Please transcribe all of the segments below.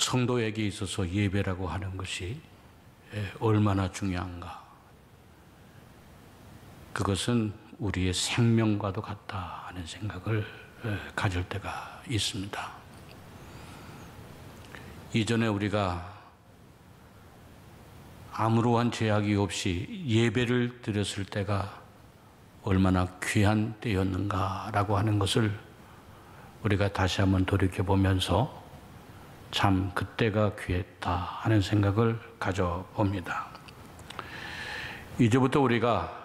성도에게 있어서 예배라고 하는 것이 얼마나 중요한가. 그것은 우리의 생명과도 같다 하는 생각을 가질 때가 있습니다. 이전에 우리가 아무러한 제약이 없이 예배를 드렸을 때가 얼마나 귀한 때였는가라고 하는 것을 우리가 다시 한번 돌이켜보면서 참 그때가 귀했다 하는 생각을 가져봅니다. 이제부터 우리가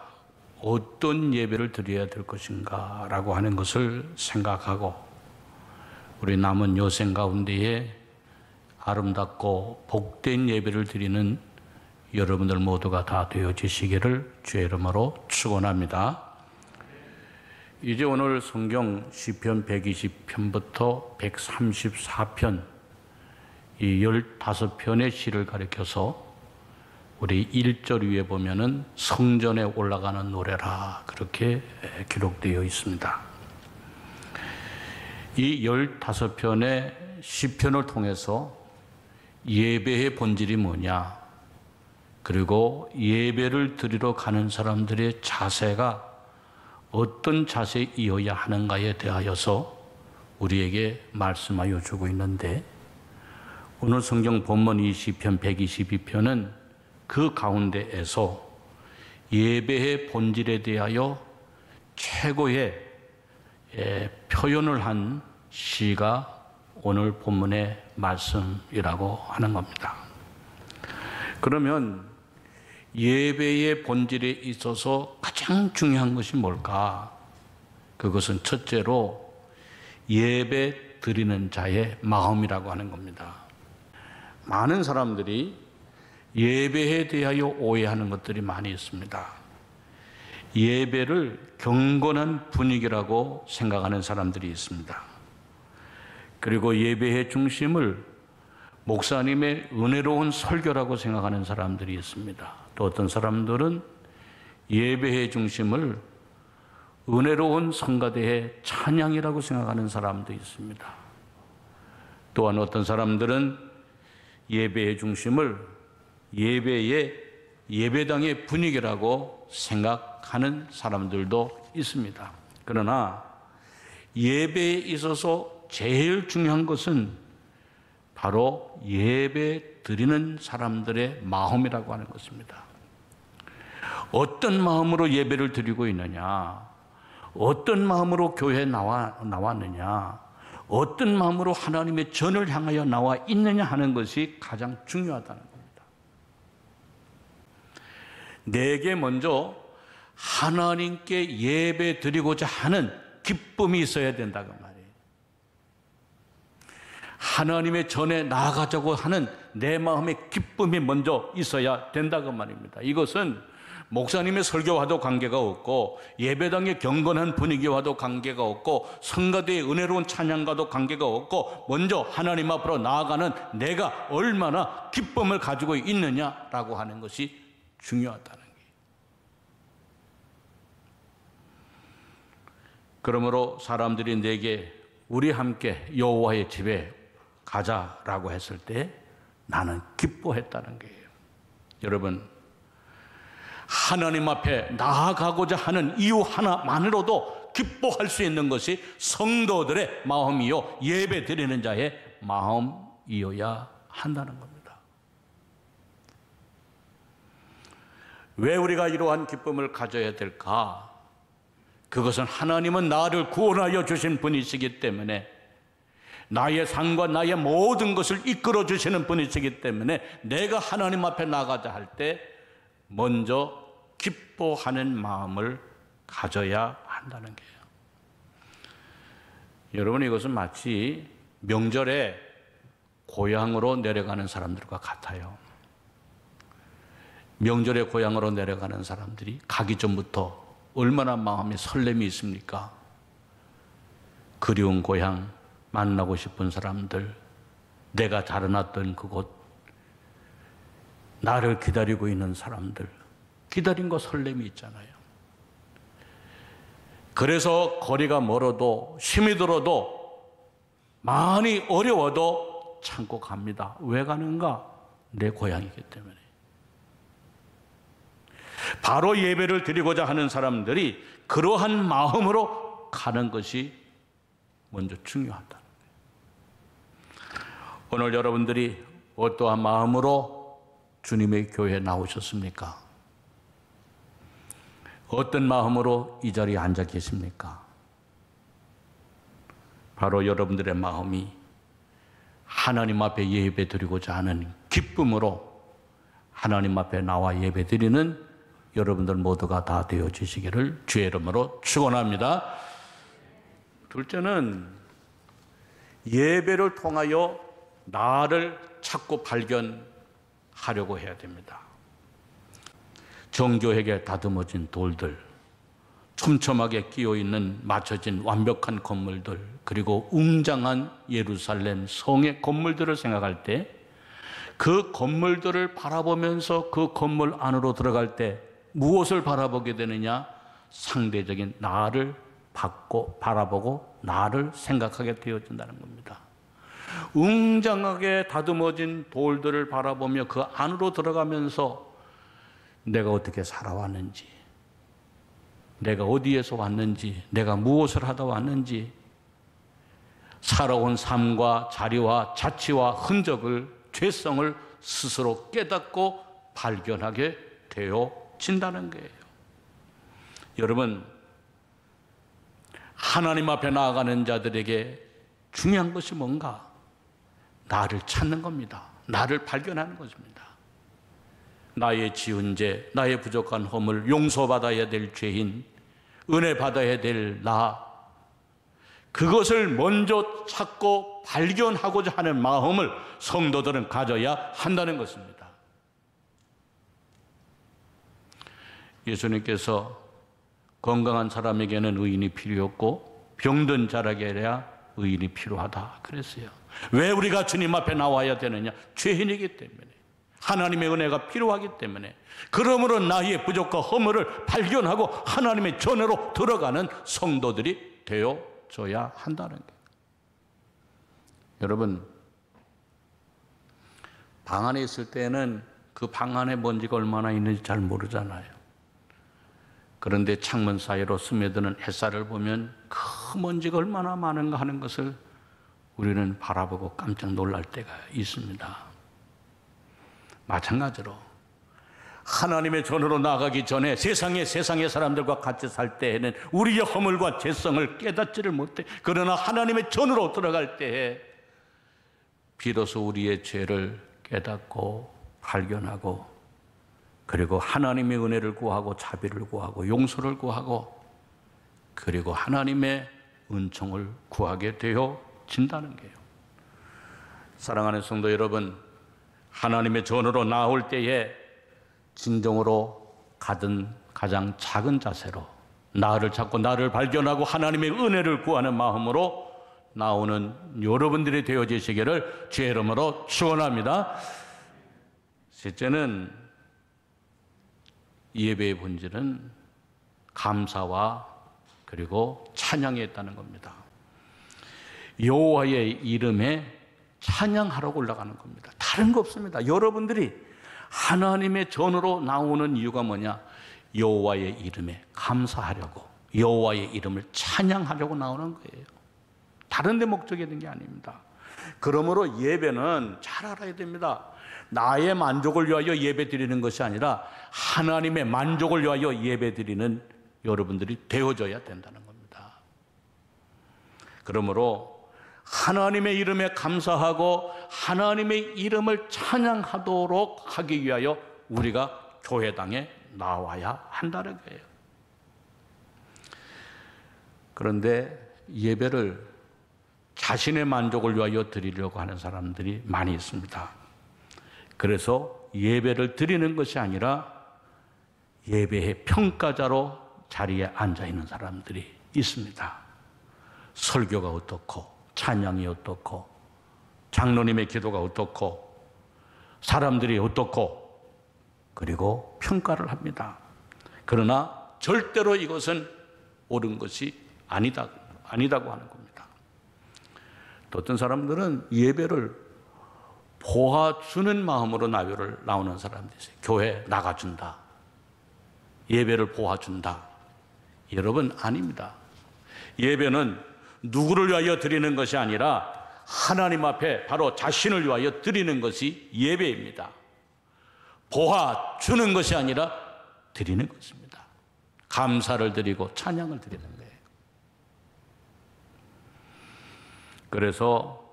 어떤 예배를 드려야 될 것인가 라고 하는 것을 생각하고 우리 남은 여생 가운데에 아름답고 복된 예배를 드리는 여러분들 모두가 다 되어지시기를 주의 이름으로 축원합니다. 이제 오늘 성경 시편 120편부터 134편 이 15편의 시를 가리켜서 우리 1절 위에 보면은 성전에 올라가는 노래라 그렇게 기록되어 있습니다. 이 15편의 시편을 통해서 예배의 본질이 뭐냐, 그리고 예배를 드리러 가는 사람들의 자세가 어떤 자세이어야 하는가에 대하여서 우리에게 말씀하여 주고 있는데, 오늘 성경 본문 이 시편 122편은 그 가운데에서 예배의 본질에 대하여 최고의 표현을 한 시가 오늘 본문의 말씀이라고 하는 겁니다. 그러면 예배의 본질에 있어서 가장 중요한 것이 뭘까? 그것은 첫째로 예배 드리는 자의 마음이라고 하는 겁니다. 많은 사람들이 예배에 대하여 오해하는 것들이 많이 있습니다. 예배를 경건한 분위기라고 생각하는 사람들이 있습니다. 그리고 예배의 중심을 목사님의 은혜로운 설교라고 생각하는 사람들이 있습니다. 또 어떤 사람들은 예배의 중심을 은혜로운 성가대의 찬양이라고 생각하는 사람도 있습니다. 또한 어떤 사람들은 예배의 중심을 예배의 예배당의 분위기라고 생각하는 사람들도 있습니다. 그러나 예배에 있어서 제일 중요한 것은 바로 예배 드리는 사람들의 마음이라고 하는 것입니다. 어떤 마음으로 예배를 드리고 있느냐, 어떤 마음으로 교회에 나왔느냐, 어떤 마음으로 하나님의 전을 향하여 나와 있느냐 하는 것이 가장 중요하다는 겁니다. 내게 먼저 하나님께 예배 드리고자 하는 기쁨이 있어야 된다고 말이에요. 하나님의 전에 나아가자고 하는 내 마음의 기쁨이 먼저 있어야 된다고 말입니다. 이것은 목사님의 설교와도 관계가 없고 예배당의 경건한 분위기와도 관계가 없고 성가대의 은혜로운 찬양과도 관계가 없고 먼저 하나님 앞으로 나아가는 내가 얼마나 기쁨을 가지고 있느냐라고 하는 것이 중요하다는 거예요. 그러므로 사람들이 내게 우리 함께 여호와의 집에 가자라고 했을 때 나는 기뻐했다는 거예요. 여러분, 하나님 앞에 나아가고자 하는 이유 하나만으로도 기뻐할 수 있는 것이 성도들의 마음이요 예배 드리는 자의 마음이어야 한다는 겁니다. 왜 우리가 이러한 기쁨을 가져야 될까? 그것은 하나님은 나를 구원하여 주신 분이시기 때문에, 나의 삶과 나의 모든 것을 이끌어 주시는 분이시기 때문에 내가 하나님 앞에 나가자 할 때 먼저 기뻐하는 마음을 가져야 한다는 거예요. 여러분, 이것은 마치 명절에 고향으로 내려가는 사람들과 같아요. 명절에 고향으로 내려가는 사람들이 가기 전부터 얼마나 마음에 설렘이 있습니까? 그리운 고향, 만나고 싶은 사람들, 내가 자라났던 그곳, 나를 기다리고 있는 사람들, 기다림과 설렘이 있잖아요. 그래서 거리가 멀어도 힘이 들어도 많이 어려워도 참고 갑니다. 왜 가는가? 내 고향이기 때문에. 바로 예배를 드리고자 하는 사람들이 그러한 마음으로 가는 것이 먼저 중요하다. 오늘 여러분들이 어떠한 마음으로 주님의 교회에 나오셨습니까? 어떤 마음으로 이 자리에 앉아 계십니까? 바로 여러분들의 마음이 하나님 앞에 예배 드리고자 하는 기쁨으로 하나님 앞에 나와 예배 드리는 여러분들 모두가 다 되어주시기를 주의 이름으로 축원합니다. 둘째는 예배를 통하여 나를 찾고 발견하려고 해야 됩니다. 정교하게 다듬어진 돌들, 촘촘하게 끼어있는 맞춰진 완벽한 건물들, 그리고 웅장한 예루살렘 성의 건물들을 생각할 때 그 건물들을 바라보면서 그 건물 안으로 들어갈 때 무엇을 바라보게 되느냐? 상대적인 나를 바라보고 나를 생각하게 되어진다는 겁니다. 웅장하게 다듬어진 돌들을 바라보며 그 안으로 들어가면서 내가 어떻게 살아왔는지, 내가 어디에서 왔는지, 내가 무엇을 하다 왔는지, 살아온 삶과 자리와 자취와 흔적을, 죄성을 스스로 깨닫고 발견하게 되어진다는 거예요. 여러분, 하나님 앞에 나아가는 자들에게 중요한 것이 뭔가? 나를 찾는 겁니다. 나를 발견하는 것입니다. 나의 지은 죄, 나의 부족한 허물, 용서받아야 될 죄인, 은혜 받아야 될 나, 그것을 먼저 찾고 발견하고자 하는 마음을 성도들은 가져야 한다는 것입니다. 예수님께서 건강한 사람에게는 의인이 필요 없고 병든 자에게야 의인이 필요하다 그랬어요. 왜 우리가 주님 앞에 나와야 되느냐? 죄인이기 때문에, 하나님의 은혜가 필요하기 때문에, 그러므로 나의 부족과 허물을 발견하고 하나님의 전으로 들어가는 성도들이 되어줘야 한다는 거예요. 여러분, 방 안에 있을 때는 그 방 안에 먼지가 얼마나 있는지 잘 모르잖아요. 그런데 창문 사이로 스며드는 햇살을 보면 그 먼지가 얼마나 많은가 하는 것을 우리는 바라보고 깜짝 놀랄 때가 있습니다. 마찬가지로 하나님의 전으로 나가기 전에 세상의 사람들과 같이 살 때에는 우리의 허물과 죄성을 깨닫지를 못해. 그러나 하나님의 전으로 들어갈 때에 비로소 우리의 죄를 깨닫고 발견하고, 그리고 하나님의 은혜를 구하고 자비를 구하고 용서를 구하고, 그리고 하나님의 은총을 구하게 되어진다는 거예요. 사랑하는 성도 여러분, 하나님의 전으로 나올 때에 진정으로 가장 작은 자세로 나를 찾고 나를 발견하고 하나님의 은혜를 구하는 마음으로 나오는 여러분들이 되어지시기를 주의 이름으로 축원합니다. 셋째는, 예배의 본질은 감사와 그리고 찬양에 있다는 겁니다. 여호와의 이름에 찬양하러 올라가는 겁니다. 다른 거 없습니다. 여러분들이 하나님의 전으로 나오는 이유가 뭐냐? 여호와의 이름에 감사하려고, 여호와의 이름을 찬양하려고 나오는 거예요. 다른 데 목적이 있는 게 아닙니다. 그러므로 예배는 잘 알아야 됩니다. 나의 만족을 위하여 예배 드리는 것이 아니라 하나님의 만족을 위하여 예배 드리는 여러분들이 되어져야 된다는 겁니다. 그러므로 하나님의 이름에 감사하고 하나님의 이름을 찬양하도록 하기 위하여 우리가 교회당에 나와야 한다는 거예요. 그런데 예배를 자신의 만족을 위하여 드리려고 하는 사람들이 많이 있습니다. 그래서 예배를 드리는 것이 아니라 예배의 평가자로 자리에 앉아 있는 사람들이 있습니다. 설교가 어떻고, 찬양이 어떻고, 장로님의 기도가 어떻고, 사람들이 어떻고, 그리고 평가를 합니다. 그러나 절대로 이것은 옳은 것이 아니다고 하는 겁니다. 또 어떤 사람들은 예배를 보아주는 마음으로 나오는 사람들이 있어요. 교회 나가준다. 예배를 보아준다. 여러분, 아닙니다. 예배는 누구를 위하여 드리는 것이 아니라 하나님 앞에 바로 자신을 위하여 드리는 것이 예배입니다. 보아주는 것이 아니라 드리는 것입니다. 감사를 드리고 찬양을 드리는 거예요. 그래서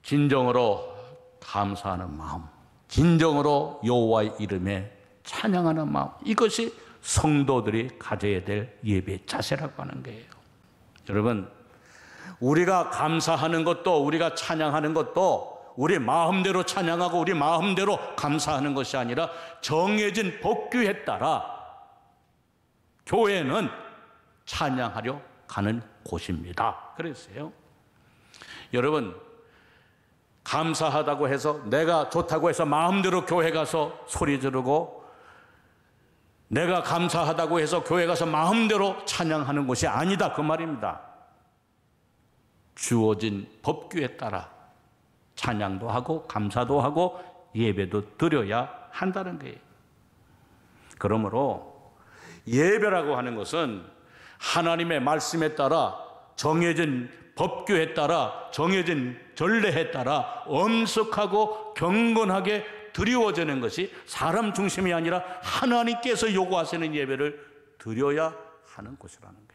진정으로 감사하는 마음, 진정으로 여호와의 이름에 찬양하는 마음, 이것이 성도들이 가져야 될 예배 자세라고 하는 거예요. 여러분, 우리가 감사하는 것도, 우리가 찬양하는 것도 우리 마음대로 찬양하고 우리 마음대로 감사하는 것이 아니라 정해진 법규에 따라 교회는 찬양하려 가는 곳입니다. 그랬어요. 여러분, 감사하다고 해서, 내가 좋다고 해서 마음대로 교회 가서 소리 지르고, 내가 감사하다고 해서 교회 가서 마음대로 찬양하는 것이 아니다, 그 말입니다. 주어진 법규에 따라 찬양도 하고 감사도 하고 예배도 드려야 한다는 거예요. 그러므로 예배라고 하는 것은 하나님의 말씀에 따라 정해진 법규에 따라 정해진 전례에 따라 엄숙하고 경건하게 드리워지는 것이 사람 중심이 아니라 하나님께서 요구하시는 예배를 드려야 하는 것이라는 거예요.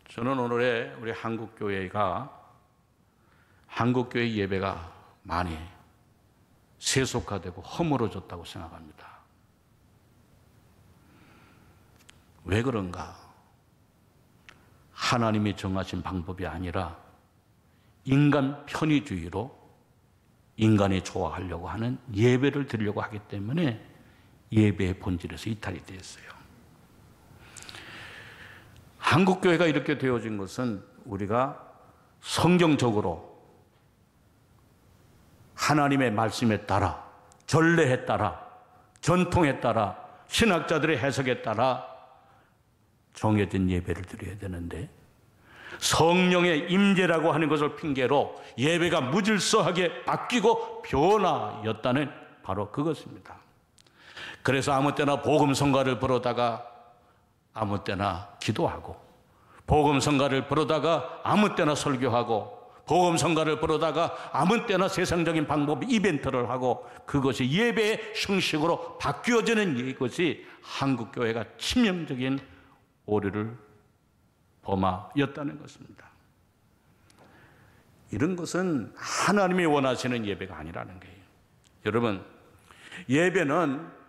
저는 오늘의 우리 한국교회 예배가 많이 세속화되고 허물어졌다고 생각합니다. 왜 그런가? 하나님이 정하신 방법이 아니라 인간 편의주의로 인간이 좋아하려고 하는 예배를 드리려고 하기 때문에 예배의 본질에서 이탈이 되었어요. 한국교회가 이렇게 되어진 것은 우리가 성경적으로 하나님의 말씀에 따라, 전례에 따라, 전통에 따라, 신학자들의 해석에 따라 정해진 예배를 드려야 되는데, 성령의 임재라고 하는 것을 핑계로 예배가 무질서하게 바뀌고 변화였다는 바로 그것입니다. 그래서 아무 때나 복음 성가를 부르다가 아무 때나 기도하고, 복음 성가를 부르다가 아무 때나 설교하고, 복음 성가를 부르다가 아무 때나 세상적인 방법 이벤트를 하고, 그것이 예배의 형식으로 바뀌어지는 이것이 한국교회가 치명적인 오류를 범하였다는 것입니다. 이런 것은 하나님이 원하시는 예배가 아니라는 거예요. 여러분, 예배는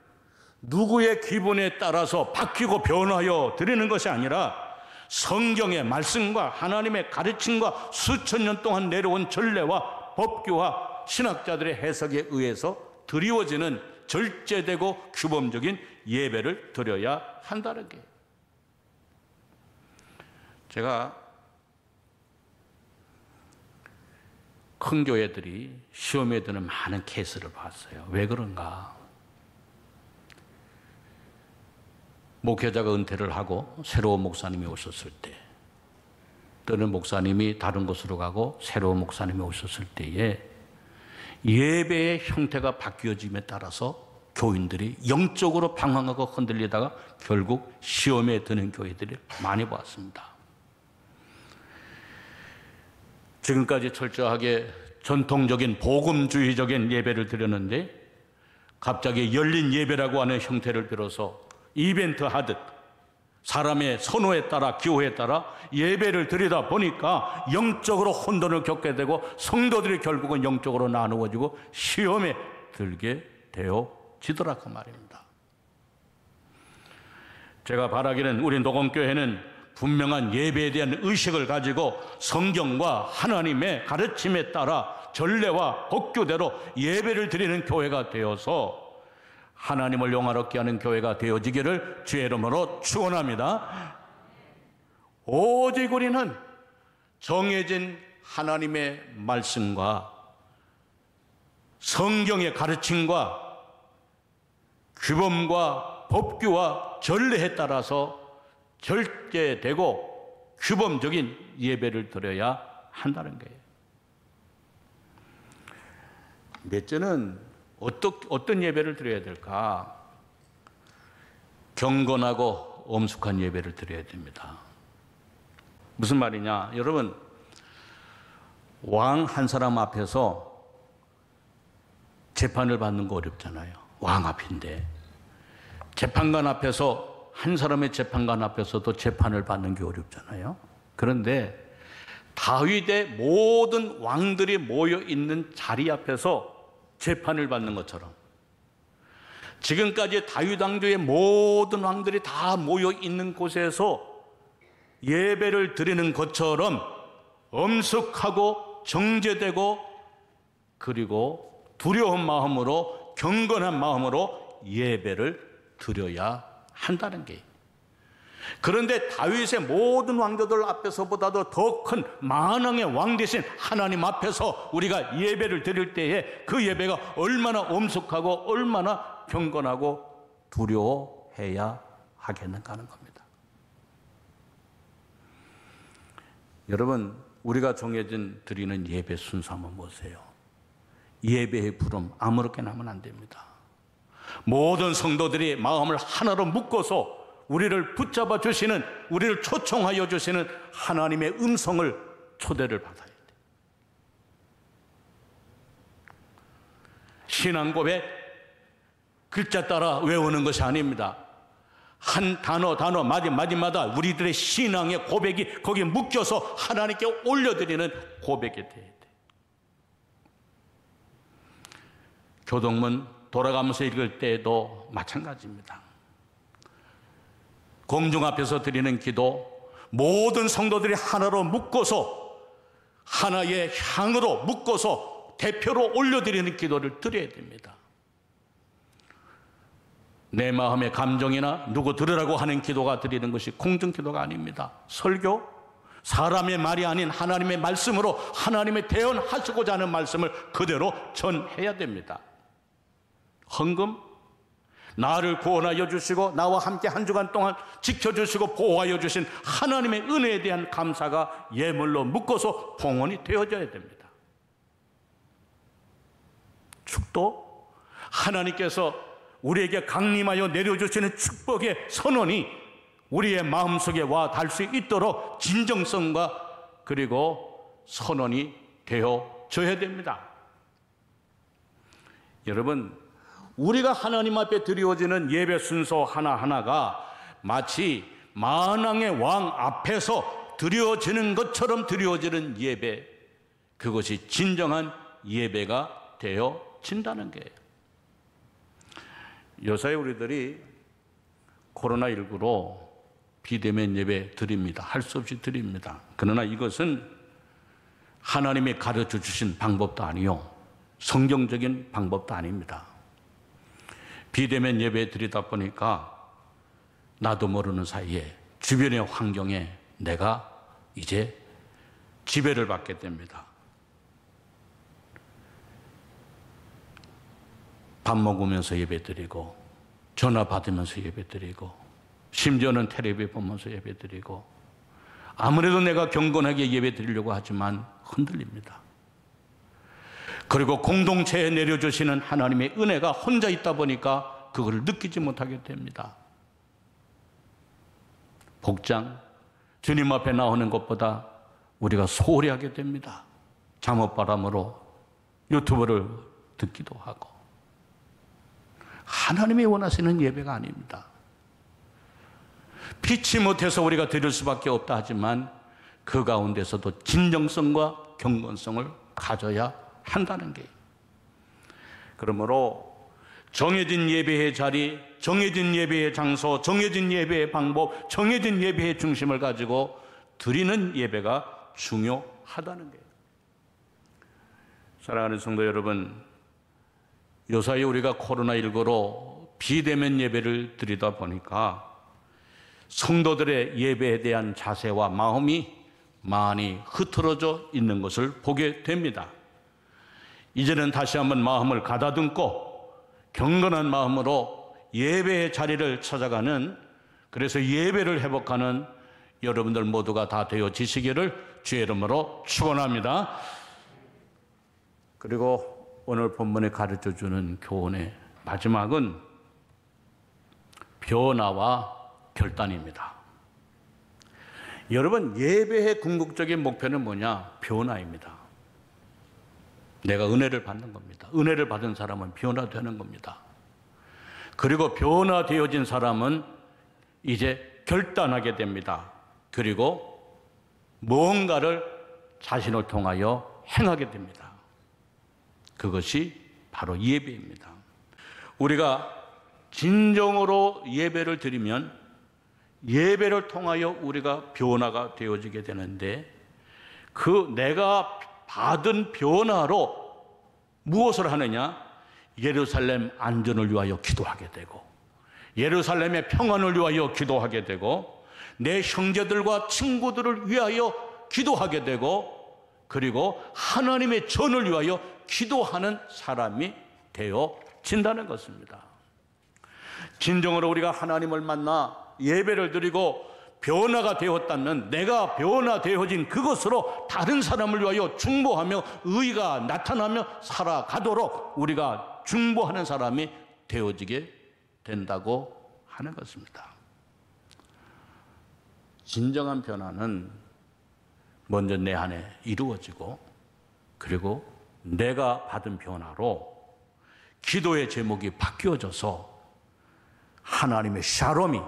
누구의 기분에 따라서 바뀌고 변화하여 드리는 것이 아니라 성경의 말씀과 하나님의 가르침과 수천 년 동안 내려온 전례와 법규와 신학자들의 해석에 의해서 드리워지는 절제되고 규범적인 예배를 드려야 한다는 게, 제가 큰 교회들이 시험에 드는 많은 케이스를 봤어요. 왜 그런가? 목회자가 은퇴를 하고 새로운 목사님이 오셨을 때, 또는 목사님이 다른 곳으로 가고 새로운 목사님이 오셨을 때에 예배의 형태가 바뀌어짐에 따라서 교인들이 영적으로 방황하고 흔들리다가 결국 시험에 드는 교회들이 많이 봤습니다. 지금까지 철저하게 전통적인 복음주의적인 예배를 드렸는데 갑자기 열린 예배라고 하는 형태를 빌어서 이벤트 하듯 사람의 선호에 따라 기호에 따라 예배를 드리다 보니까 영적으로 혼돈을 겪게 되고 성도들이 결국은 영적으로 나누어지고 시험에 들게 되어지더라 그 말입니다. 제가 바라기는 우리 녹음교회는 분명한 예배에 대한 의식을 가지고 성경과 하나님의 가르침에 따라 전례와 법규대로 예배를 드리는 교회가 되어서 하나님을 영화롭게 하는 교회가 되어지기를 주의 이름으로 축원합니다. 오직 우리는 정해진 하나님의 말씀과 성경의 가르침과 규범과 법규와 전례에 따라서 절제되고 규범적인 예배를 드려야 한다는 거예요. 넷째는 어떤 예배를 드려야 될까? 경건하고 엄숙한 예배를 드려야 됩니다. 무슨 말이냐? 여러분, 왕 한 사람 앞에서 재판을 받는 거 어렵잖아요. 왕 앞인데. 재판관 앞에서, 한 사람의 재판관 앞에서도 재판을 받는 게 어렵잖아요. 그런데 다윗의 모든 왕들이 모여 있는 자리 앞에서 재판을 받는 것처럼, 지금까지 다윗 왕조의 모든 왕들이 다 모여 있는 곳에서 예배를 드리는 것처럼 엄숙하고 정제되고, 그리고 두려운 마음으로, 경건한 마음으로 예배를 드려야 한다는 게. 그런데 다윗의 모든 왕조들 앞에서보다도 더 큰 만왕의 왕 대신 하나님 앞에서 우리가 예배를 드릴 때에 그 예배가 얼마나 엄숙하고 얼마나 경건하고 두려워해야 하겠는가 하는 겁니다. 여러분, 우리가 정해진 드리는 예배 순서 한번 보세요. 예배의 부름 아무렇게나 하면 안 됩니다. 모든 성도들이 마음을 하나로 묶어서 우리를 붙잡아 주시는, 우리를 초청하여 주시는 하나님의 음성을, 초대를 받아야 돼요. 신앙 고백 글자 따라 외우는 것이 아닙니다. 한 단어 마디마다 우리들의 신앙의 고백이 거기에 묶여서 하나님께 올려드리는 고백이 돼야 돼요. 교동문 돌아가면서 읽을 때에도 마찬가지입니다. 공중 앞에서 드리는 기도, 모든 성도들이 하나로 묶어서, 하나의 향으로 묶어서 대표로 올려드리는 기도를 드려야 됩니다. 내 마음의 감정이나 누구 들으라고 하는 기도가 드리는 것이 공중 기도가 아닙니다. 설교, 사람의 말이 아닌 하나님의 말씀으로 하나님의 대언하시고자 하는 말씀을 그대로 전해야 됩니다. 헌금, 나를 구원하여 주시고 나와 함께 한 주간 동안 지켜주시고 보호하여 주신 하나님의 은혜에 대한 감사가 예물로 묶어서 봉헌이 되어져야 됩니다. 축도, 하나님께서 우리에게 강림하여 내려주시는 축복의 선언이 우리의 마음속에 와 닿을 수 있도록 진정성과 그리고 선언이 되어져야 됩니다. 여러분, 우리가 하나님 앞에 드려지는 예배 순서 하나하나가 마치 만왕의 왕 앞에서 드려지는 것처럼 드려지는 예배, 그것이 진정한 예배가 되어진다는 거예요. 요새 우리들이 코로나19로 비대면 예배 드립니다. 할 수 없이 드립니다. 그러나 이것은 하나님이 가르쳐 주신 방법도 아니요, 성경적인 방법도 아닙니다. 비대면 예배 드리다 보니까 나도 모르는 사이에 주변의 환경에 내가 이제 지배를 받게 됩니다. 밥 먹으면서 예배 드리고, 전화 받으면서 예배 드리고, 심지어는 텔레비 보면서 예배 드리고, 아무래도 내가 경건하게 예배 드리려고 하지만 흔들립니다. 그리고 공동체에 내려주시는 하나님의 은혜가 혼자 있다 보니까 그걸 느끼지 못하게 됩니다. 복장, 주님 앞에 나오는 것보다 우리가 소홀히 하게 됩니다. 잠옷바람으로 유튜브를 듣기도 하고. 하나님이 원하시는 예배가 아닙니다. 피치 못해서 우리가 드릴 수밖에 없다 하지만 그 가운데서도 진정성과 경건성을 가져야 한다는 게. 그러므로 정해진 예배의 자리, 정해진 예배의 장소, 정해진 예배의 방법, 정해진 예배의 중심을 가지고 드리는 예배가 중요하다는 거예요. 사랑하는 성도 여러분, 요사이 우리가 코로나19로 비대면 예배를 드리다 보니까 성도들의 예배에 대한 자세와 마음이 많이 흐트러져 있는 것을 보게 됩니다. 이제는 다시 한번 마음을 가다듬고 경건한 마음으로 예배의 자리를 찾아가는, 그래서 예배를 회복하는 여러분들 모두가 다 되어지시기를 주의 이름으로 축원합니다. 그리고 오늘 본문에 가르쳐주는 교훈의 마지막은 변화와 결단입니다. 여러분, 예배의 궁극적인 목표는 뭐냐? 변화입니다. 내가 은혜를 받는 겁니다. 은혜를 받은 사람은 변화되는 겁니다. 그리고 변화되어진 사람은 이제 결단하게 됩니다. 그리고 무언가를 자신을 통하여 행하게 됩니다. 그것이 바로 예배입니다. 우리가 진정으로 예배를 드리면 예배를 통하여 우리가 변화가 되어지게 되는데, 그 내가 받은 변화로 무엇을 하느냐? 예루살렘 안전을 위하여 기도하게 되고, 예루살렘의 평안을 위하여 기도하게 되고, 내 형제들과 친구들을 위하여 기도하게 되고, 그리고 하나님의 전을 위하여 기도하는 사람이 되어진다는 것입니다. 진정으로 우리가 하나님을 만나 예배를 드리고 변화가 되었다면, 내가 변화되어진 그것으로 다른 사람을 위하여 중보하며 의가 나타나며 살아가도록 우리가 중보하는 사람이 되어지게 된다고 하는 것입니다. 진정한 변화는 먼저 내 안에 이루어지고, 그리고 내가 받은 변화로 기도의 제목이 바뀌어져서 하나님의 샬롬이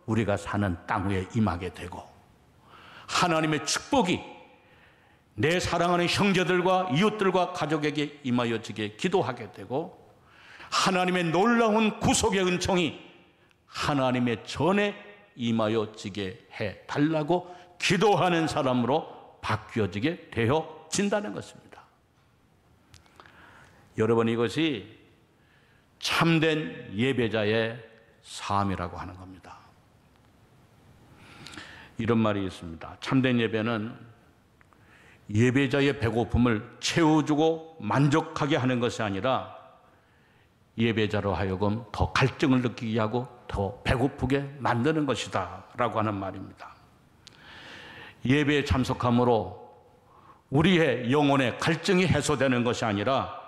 우리가 사는 땅 위에 임하게 되고, 하나님의 축복이 내 사랑하는 형제들과 이웃들과 가족에게 임하여지게 기도하게 되고, 하나님의 놀라운 구속의 은총이 하나님의 전에 임하여지게 해달라고 기도하는 사람으로 바뀌어지게 되어진다는 것입니다. 여러분, 이것이 참된 예배자의 삶이라고 하는 겁니다. 이런 말이 있습니다. 참된 예배는 예배자의 배고픔을 채워주고 만족하게 하는 것이 아니라 예배자로 하여금 더 갈증을 느끼게 하고 더 배고프게 만드는 것이다 라고 하는 말입니다. 예배에 참석함으로 우리의 영혼의 갈증이 해소되는 것이 아니라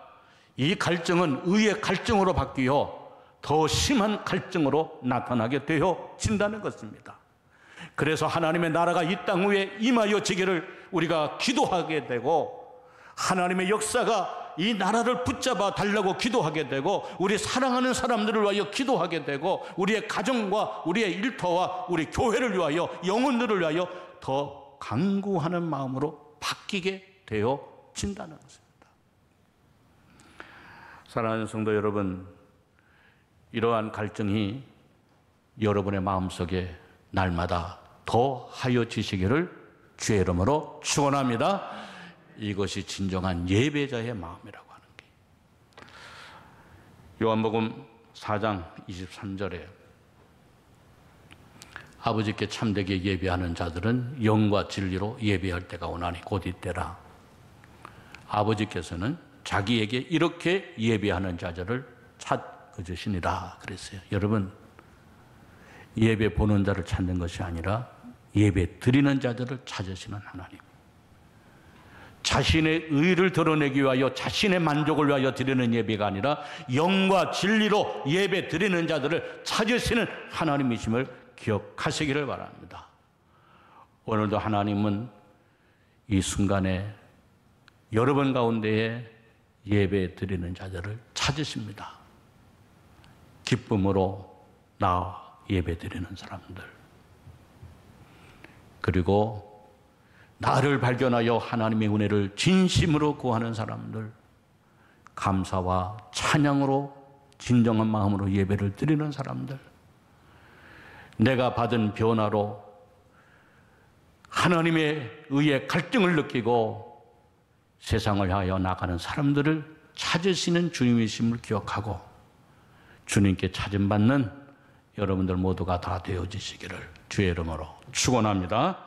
이 갈증은 의의 갈증으로 바뀌어 더 심한 갈증으로 나타나게 되어진다는 것입니다. 그래서 하나님의 나라가 이 땅 위에 임하여지기를 우리가 기도하게 되고, 하나님의 역사가 이 나라를 붙잡아 달라고 기도하게 되고, 우리 사랑하는 사람들을 위하여 기도하게 되고, 우리의 가정과 우리의 일터와 우리 교회를 위하여, 영혼들을 위하여 더 간구하는 마음으로 바뀌게 되어진다는 것입니다. 사랑하는 성도 여러분, 이러한 갈증이 여러분의 마음속에 날마다 더 하여지시기를 주의 이름으로 축원합니다. 이것이 진정한 예배자의 마음이라고 하는 게, 요한복음 4장 23절에 아버지께 참되게 예배하는 자들은 영과 진리로 예배할 때가 오나니 곧 이때라. 아버지께서는 자기에게 이렇게 예배하는 자들을 찾으시니라 그랬어요. 여러분, 예배 보는 자를 찾는 것이 아니라 예배 드리는 자들을 찾으시는 하나님, 자신의 의를 드러내기 위하여, 자신의 만족을 위하여 드리는 예배가 아니라 영과 진리로 예배 드리는 자들을 찾으시는 하나님이심을 기억하시기를 바랍니다. 오늘도 하나님은 이 순간에 여러분 가운데에 예배 드리는 자들을 찾으십니다. 기쁨으로 나와 예배 드리는 사람들, 그리고 나를 발견하여 하나님의 은혜를 진심으로 구하는 사람들, 감사와 찬양으로 진정한 마음으로 예배를 드리는 사람들, 내가 받은 변화로 하나님의 의에 갈증을 느끼고 세상을 향하여 나가는 사람들을 찾으시는 주님이심을 기억하고 주님께 찾음받는 여러분들 모두가 다 되어지시기를 주의 이름으로 축원합니다.